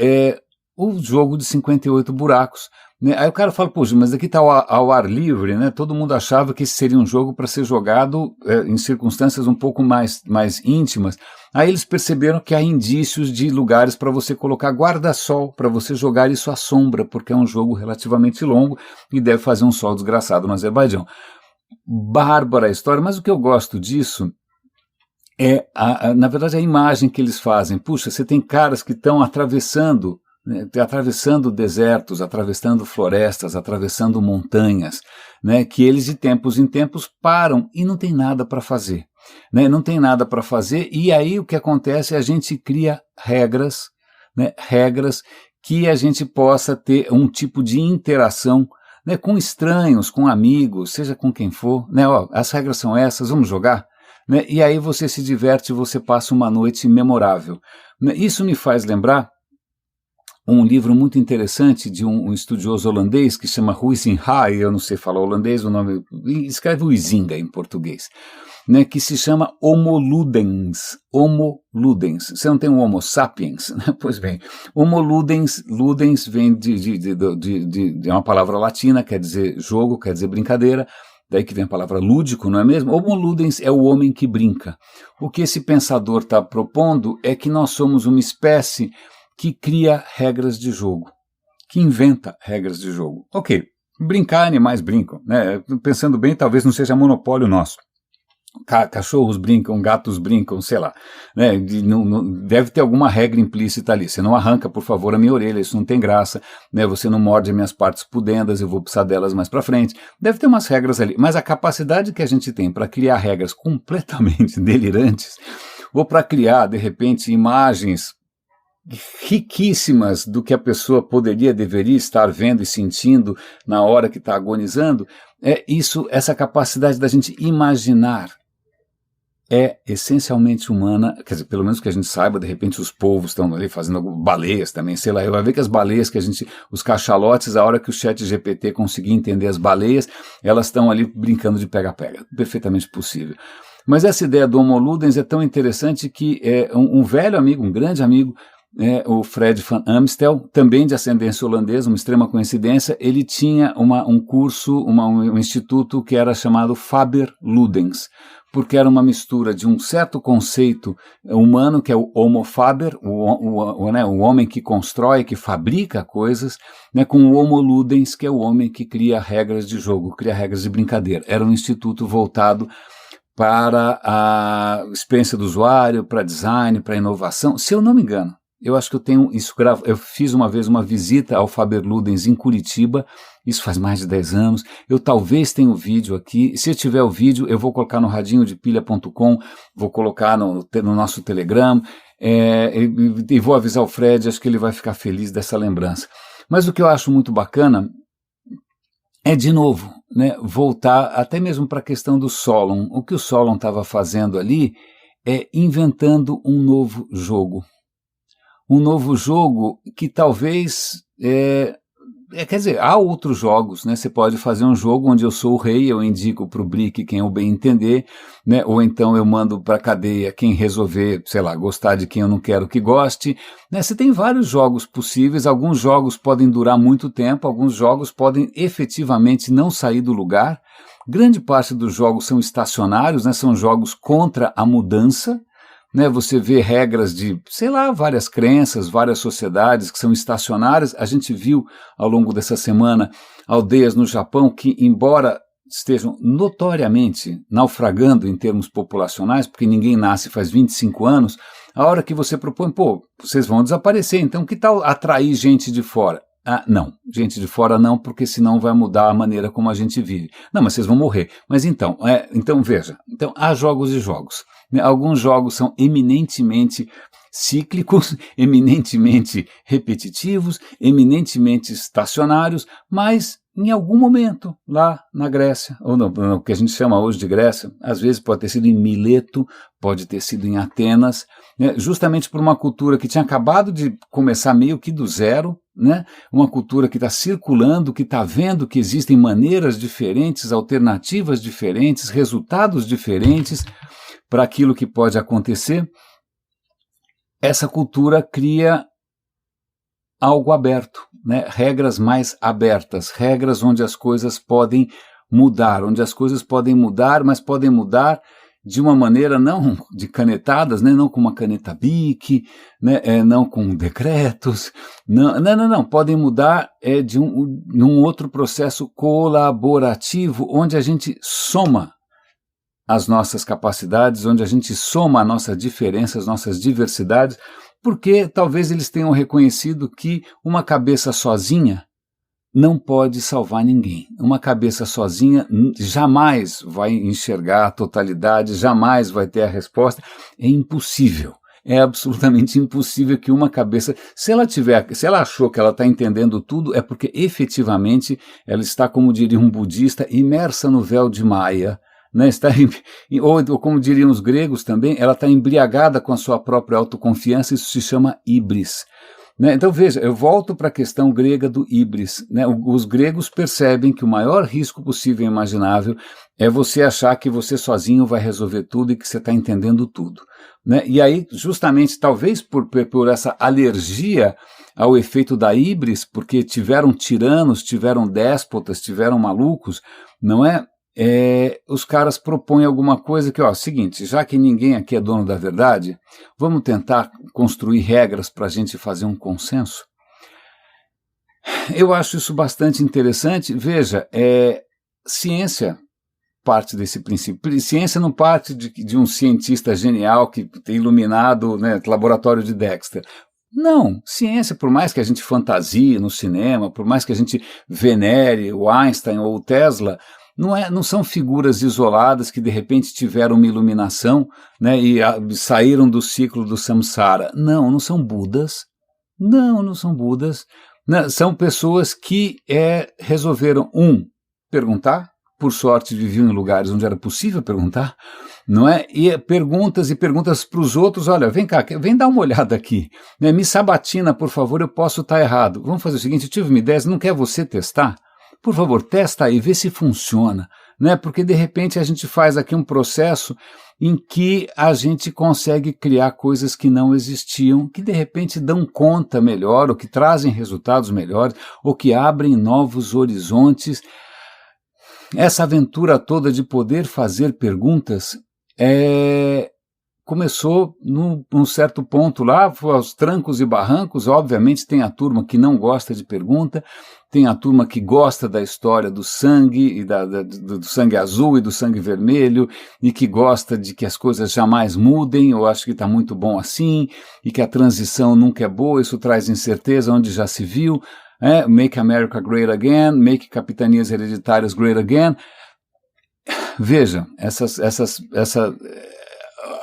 o jogo de 58 buracos. Né? Aí o cara fala, poxa, mas aqui está ao ar livre, né? Todo mundo achava que esse seria um jogo para ser jogado em circunstâncias um pouco mais íntimas. Aí eles perceberam que há indícios de lugares para você colocar guarda-sol, para você jogar isso à sombra, porque é um jogo relativamente longo e deve fazer um sol desgraçado no Azerbaijão. Bárbara a história, mas o que eu gosto disso na verdade, a imagem que eles fazem. Puxa, você tem caras que estão atravessando desertos, atravessando florestas, atravessando montanhas, né, que eles de tempos em tempos param e não tem nada para fazer. Né, não tem nada para fazer, e aí o que acontece é a gente cria regras, né, regras que a gente possa ter um tipo de interação, né, com estranhos, com amigos, seja com quem for. Né, as regras são essas, vamos jogar? Né, e aí você se diverte, você passa uma noite memorável. Né, isso me faz lembrar um livro muito interessante de um estudioso holandês que chama Huizinga, eu não sei falar holandês, o nome, escreve Huizinga em português, né, que se chama Homo Ludens. Homo Ludens. Você não tem um Homo sapiens? Né? Pois bem, Homo Ludens, Ludens vem de uma palavra latina, quer dizer jogo, quer dizer brincadeira, daí que vem a palavra lúdico, não é mesmo? Homo Ludens é o homem que brinca. O que esse pensador está propondo é que nós somos uma espécie que cria regras de jogo. que inventa regras de jogo. Ok, brincar, animais brincam, né? Pensando bem, talvez não seja monopólio nosso. Cachorros brincam, gatos brincam, sei lá, né? Deve ter alguma regra implícita ali. Você não arranca, por favor, a minha orelha, isso não tem graça, né? Você não morde as minhas partes pudendas, eu vou precisar delas mais pra frente. Deve ter umas regras ali, mas a capacidade que a gente tem para criar regras completamente delirantes, ou para criar, de repente, imagens riquíssimas do que a pessoa deveria estar vendo e sentindo na hora que está agonizando, essa capacidade da gente imaginar é essencialmente humana, quer dizer, pelo menos que a gente saiba, de repente os povos estão ali fazendo baleias também, sei lá, vai ver que as baleias os cachalotes, a hora que o ChatGPT conseguir entender as baleias, elas estão ali brincando de pega-pega, perfeitamente possível. Mas essa ideia do Homo Ludens é tão interessante que um velho amigo, um grande amigo, o Fred van Amstel, também de ascendência holandesa, uma extrema coincidência, ele tinha um curso, um instituto que era chamado Faber Ludens, porque era uma mistura de um certo conceito humano, que é o Homo Faber, o homem que constrói, que fabrica coisas, né, com o Homo Ludens, que é o homem que cria regras de jogo, cria regras de brincadeira. Era um instituto voltado para a experiência do usuário, para design, para inovação, se eu não me engano. Eu acho que eu tenho isso gravado. Eu fiz uma vez uma visita ao Faber Ludens em Curitiba, isso faz mais de 10 anos. Eu talvez tenha o vídeo aqui. Se eu tiver o vídeo, eu vou colocar no radinhodepilha.com, vou colocar no nosso Telegram, e vou avisar o Fred, acho que ele vai ficar feliz dessa lembrança. Mas o que eu acho muito bacana é, de novo, né, voltar até mesmo para a questão do Solon. O que o Solon estava fazendo ali é inventando um novo jogo. Um novo jogo que talvez, quer dizer, há outros jogos, né? Você pode fazer um jogo onde eu sou o rei, eu indico para o Brick quem eu bem entender, né? Ou então eu mando para a cadeia quem resolver, sei lá, gostar de quem eu não quero que goste, né? Você tem vários jogos possíveis, alguns jogos podem durar muito tempo, alguns jogos podem efetivamente não sair do lugar. Grande parte dos jogos são estacionários, né? São jogos contra a mudança. Né, você vê regras de, sei lá, várias crenças, várias sociedades que são estacionárias. A gente viu ao longo dessa semana aldeias no Japão que, embora estejam notoriamente naufragando em termos populacionais, porque ninguém nasce faz 25 anos, a hora que você propõe, vocês vão desaparecer, então que tal atrair gente de fora? Ah, não, gente de fora não, porque senão vai mudar a maneira como a gente vive. Não, mas vocês vão morrer. Mas então veja, há jogos e jogos. Alguns jogos são eminentemente cíclicos, eminentemente repetitivos, eminentemente estacionários, mas em algum momento, lá na Grécia, ou no que a gente chama hoje de Grécia, às vezes pode ter sido em Mileto, pode ter sido em Atenas, né, justamente por uma cultura que tinha acabado de começar meio que do zero, né, uma cultura que está circulando, que está vendo que existem maneiras diferentes, alternativas diferentes, resultados diferentes para aquilo que pode acontecer. Essa cultura cria algo aberto, né? Regras mais abertas, regras onde as coisas podem mudar, mas podem mudar de uma maneira não de canetadas, né? Não com uma caneta Bic, né? Não com decretos, não, podem mudar num outro processo colaborativo, onde a gente soma as nossas capacidades, onde a gente soma a nossa diferença, as nossas diversidades, porque talvez eles tenham reconhecido que uma cabeça sozinha não pode salvar ninguém. Uma cabeça sozinha jamais vai enxergar a totalidade, jamais vai ter a resposta. É impossível. É absolutamente impossível que uma cabeça, se ela achou que ela está entendendo tudo, é porque efetivamente ela está, como diria um budista, imersa no véu de Maia, né, ou como diriam os gregos também, ela está embriagada com a sua própria autoconfiança, isso se chama híbris. Né? Então veja, eu volto para a questão grega do híbris. Né? Os gregos percebem que o maior risco possível e imaginável é você achar que você sozinho vai resolver tudo e que você está entendendo tudo. Né? E aí, justamente, talvez por essa alergia ao efeito da híbris, porque tiveram tiranos, tiveram déspotas, tiveram malucos, não é? Os caras propõem alguma coisa que, seguinte, já que ninguém aqui é dono da verdade, vamos tentar construir regras para a gente fazer um consenso? Eu acho isso bastante interessante. Veja, ciência parte desse princípio. Ciência não parte de um cientista genial que tem iluminado, né, laboratório de Dexter. Não, ciência, por mais que a gente fantasie no cinema, por mais que a gente venere o Einstein ou o Tesla, não são figuras isoladas que de repente tiveram uma iluminação, né, e saíram do ciclo do samsara. Não são Budas. Não são Budas. Né, são pessoas que resolveram, perguntar. Por sorte, viviam em lugares onde era possível perguntar, não é? E perguntas para os outros, olha, vem cá, vem dar uma olhada aqui, né? Me sabatina, por favor, eu posso estar errado. Vamos fazer o seguinte, eu tive uma ideia, não quer você testar? Por favor, testa aí, vê se funciona, né? Porque de repente a gente faz aqui um processo em que a gente consegue criar coisas que não existiam, que de repente dão conta melhor, ou que trazem resultados melhores, ou que abrem novos horizontes. Essa aventura toda de poder fazer perguntas começou num certo ponto lá, foi aos trancos e barrancos. Obviamente tem a turma que não gosta de pergunta, tem a turma que gosta da história do sangue, e do sangue azul e do sangue vermelho, e que gosta de que as coisas jamais mudem, ou acho que está muito bom assim, e que a transição nunca é boa, isso traz incerteza onde já se viu. Make America Great Again, Make Capitanias Hereditárias Great Again. Veja,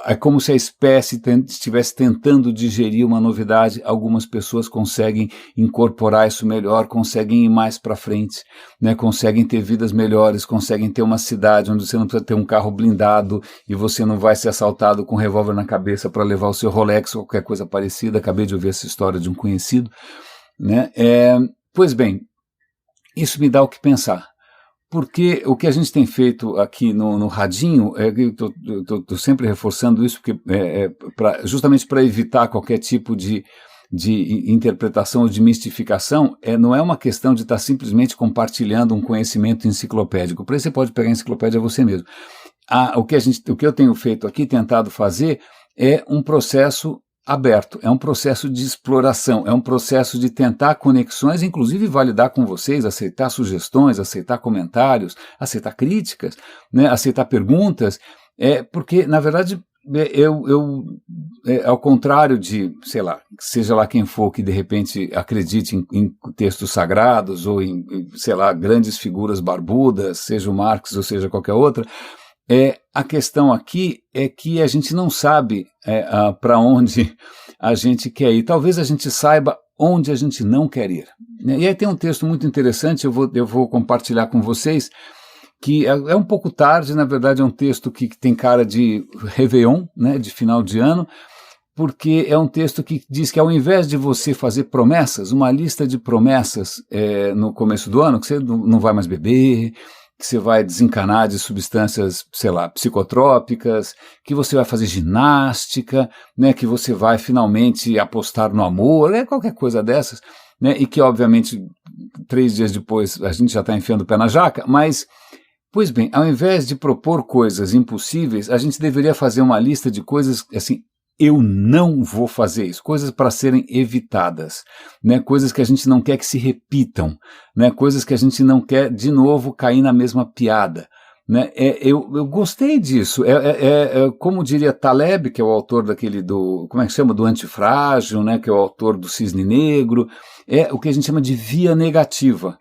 é como se a espécie estivesse tentando digerir uma novidade. Algumas pessoas conseguem incorporar isso melhor, conseguem ir mais para frente, né? Conseguem ter vidas melhores, conseguem ter uma cidade onde você não precisa ter um carro blindado e você não vai ser assaltado com um revólver na cabeça para levar o seu Rolex ou qualquer coisa parecida. Acabei de ouvir essa história de um conhecido. Né? Pois bem, isso me dá o que pensar, porque o que a gente tem feito aqui no Radinho, estou sempre reforçando isso, porque justamente para evitar qualquer tipo de interpretação ou de mistificação, não é uma questão de estar simplesmente compartilhando um conhecimento enciclopédico. Para isso você pode pegar a enciclopédia você mesmo. O que eu tenho feito aqui, tentado fazer, é um processo aberto, é um processo de exploração, é um processo de tentar conexões, inclusive validar com vocês, aceitar sugestões, aceitar comentários, aceitar críticas, né, aceitar perguntas, porque, na verdade, ao contrário de, sei lá, seja lá quem for que de repente acredite em textos sagrados ou em, sei lá, grandes figuras barbudas, seja o Marx ou seja qualquer outra, a questão aqui é que a gente não sabe para onde a gente quer ir. Talvez a gente saiba onde a gente não quer ir. E aí tem um texto muito interessante, eu vou compartilhar com vocês, que é um pouco tarde, na verdade é um texto que tem cara de Réveillon, né, de final de ano, porque é um texto que diz que ao invés de você fazer promessas, uma lista de promessas no começo do ano, que você não vai mais beber, que você vai desencanar de substâncias, sei lá, psicotrópicas, que você vai fazer ginástica, né, que você vai finalmente apostar no amor, qualquer coisa dessas, né, e que obviamente 3 dias depois a gente já está enfiando o pé na jaca, mas, pois bem, ao invés de propor coisas impossíveis, a gente deveria fazer uma lista de coisas assim, eu não vou fazer isso, coisas para serem evitadas, né? Coisas que a gente não quer que se repitam, né? Coisas que a gente não quer de novo cair na mesma piada, né? Eu gostei disso, como diria Taleb, que é o autor como é que chama, do Antifrágil, né? Que é o autor do Cisne Negro, é o que a gente chama de via negativa.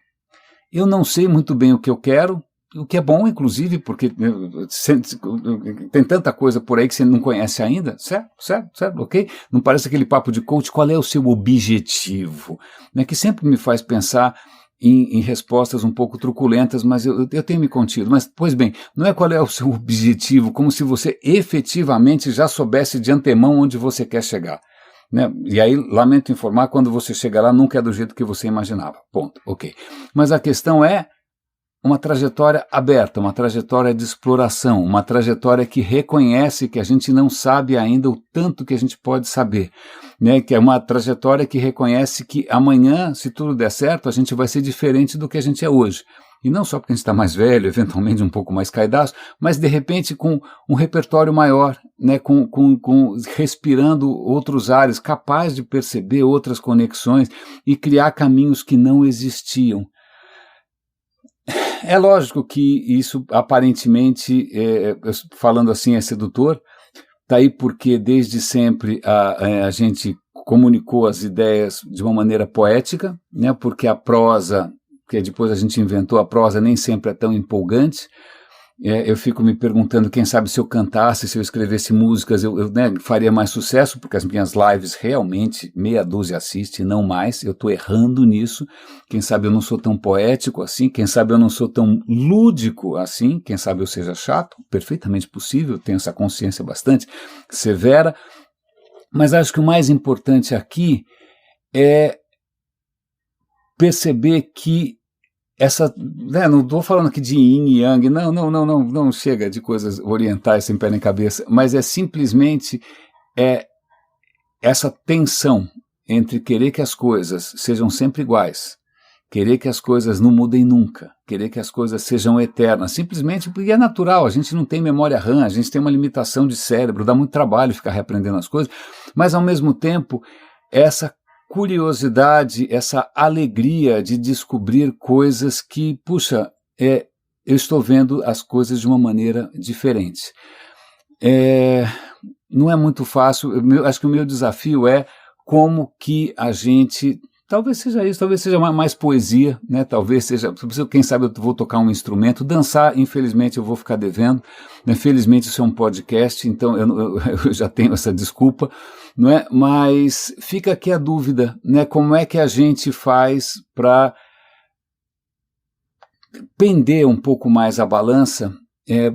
Eu não sei muito bem o que eu quero, o que é bom, inclusive, porque tem tanta coisa por aí que você não conhece ainda, certo, ok? Não parece aquele papo de coach, qual é o seu objetivo? Né, que sempre me faz pensar em respostas um pouco truculentas, mas eu tenho me contido. Mas, pois bem, não é qual é o seu objetivo, como se você efetivamente já soubesse de antemão onde você quer chegar. Né? E aí, lamento informar, quando você chega lá, nunca é do jeito que você imaginava. Ponto, ok. Mas a questão é uma trajetória aberta, uma trajetória de exploração, uma trajetória que reconhece que a gente não sabe ainda o tanto que a gente pode saber, né? Que é uma trajetória que reconhece que amanhã, se tudo der certo, a gente vai ser diferente do que a gente é hoje. e não só porque a gente está mais velho, eventualmente um pouco mais caidaço, mas de repente com um repertório maior, né, respirando outros ares, capaz de perceber outras conexões e criar caminhos que não existiam. É lógico que isso aparentemente, falando assim, é sedutor, está aí porque desde sempre a gente comunicou as ideias de uma maneira poética, né, porque a prosa, que depois a gente inventou, a prosa nem sempre é tão empolgante. Eu fico me perguntando, quem sabe se eu cantasse, se eu escrevesse músicas, eu faria mais sucesso, porque as minhas lives realmente, meia dúzia assiste, não mais, eu estou errando nisso. Quem sabe eu não sou tão poético assim, quem sabe eu não sou tão lúdico assim, quem sabe eu seja chato, perfeitamente possível, tenho essa consciência bastante severa. Mas acho que o mais importante aqui é perceber que não estou falando aqui de yin e yang, não chega de coisas orientais sem pé nem cabeça, mas é simplesmente essa tensão entre querer que as coisas sejam sempre iguais, querer que as coisas não mudem nunca, querer que as coisas sejam eternas, simplesmente porque é natural, a gente não tem memória RAM, a gente tem uma limitação de cérebro, dá muito trabalho ficar reaprendendo as coisas, mas ao mesmo tempo, essa curiosidade, essa alegria de descobrir coisas que, puxa, eu estou vendo as coisas de uma maneira diferente. Não é muito fácil, acho que o meu desafio é como que a gente... Talvez seja isso, talvez seja mais poesia, né? Talvez seja, quem sabe eu vou tocar um instrumento, dançar, infelizmente eu vou ficar devendo, né? Felizmente isso é um podcast, então eu já tenho essa desculpa, não é? Mas fica aqui a dúvida, né? Como é que a gente faz para pender um pouco mais a balança,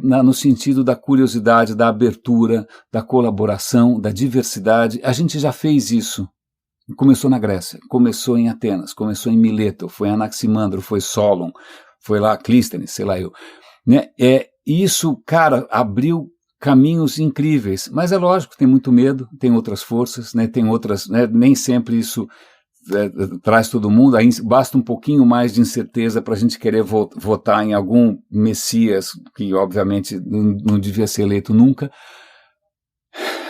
no sentido da curiosidade, da abertura, da colaboração, da diversidade. A gente já fez isso. Começou na Grécia, começou em Atenas, começou em Mileto, foi Anaximandro, foi Solon, foi lá Clístenes, sei lá eu. Né? Isso, cara, abriu caminhos incríveis, mas é lógico, tem muito medo, tem outras forças, né? Tem outras, né? Nem sempre isso traz todo mundo, aí basta um pouquinho mais de incerteza para a gente querer votar em algum Messias, que obviamente não devia ser eleito nunca.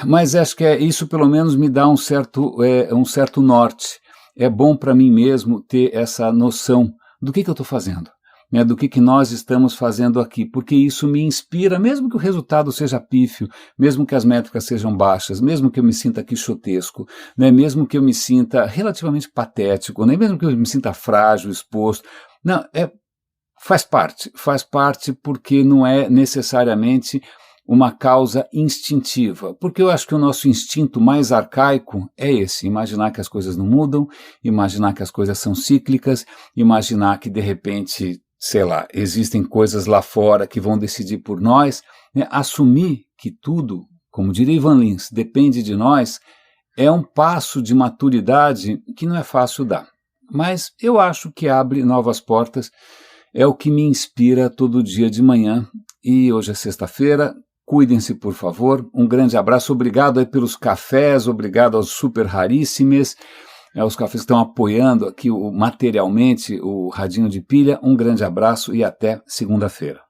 Mas acho que isso pelo menos me dá um certo norte. É bom para mim mesmo ter essa noção do que eu estou fazendo, né, do que nós estamos fazendo aqui, porque isso me inspira, mesmo que o resultado seja pífio, mesmo que as métricas sejam baixas, mesmo que eu me sinta quixotesco, né, mesmo que eu me sinta relativamente patético, né, mesmo que eu me sinta frágil, exposto. Não, faz parte porque não é necessariamente uma causa instintiva, porque eu acho que o nosso instinto mais arcaico é esse, imaginar que as coisas não mudam, imaginar que as coisas são cíclicas, imaginar que de repente, sei lá, existem coisas lá fora que vão decidir por nós, né? Assumir que tudo, como diria Ivan Lins, depende de nós, é um passo de maturidade que não é fácil dar, mas eu acho que abre novas portas, é o que me inspira todo dia de manhã, e hoje é sexta-feira. Cuidem-se, por favor. Um grande abraço. Obrigado aí pelos cafés, obrigado aos super raríssimos, aos cafés que estão apoiando aqui materialmente o Radinho de Pilha. Um grande abraço e até segunda-feira.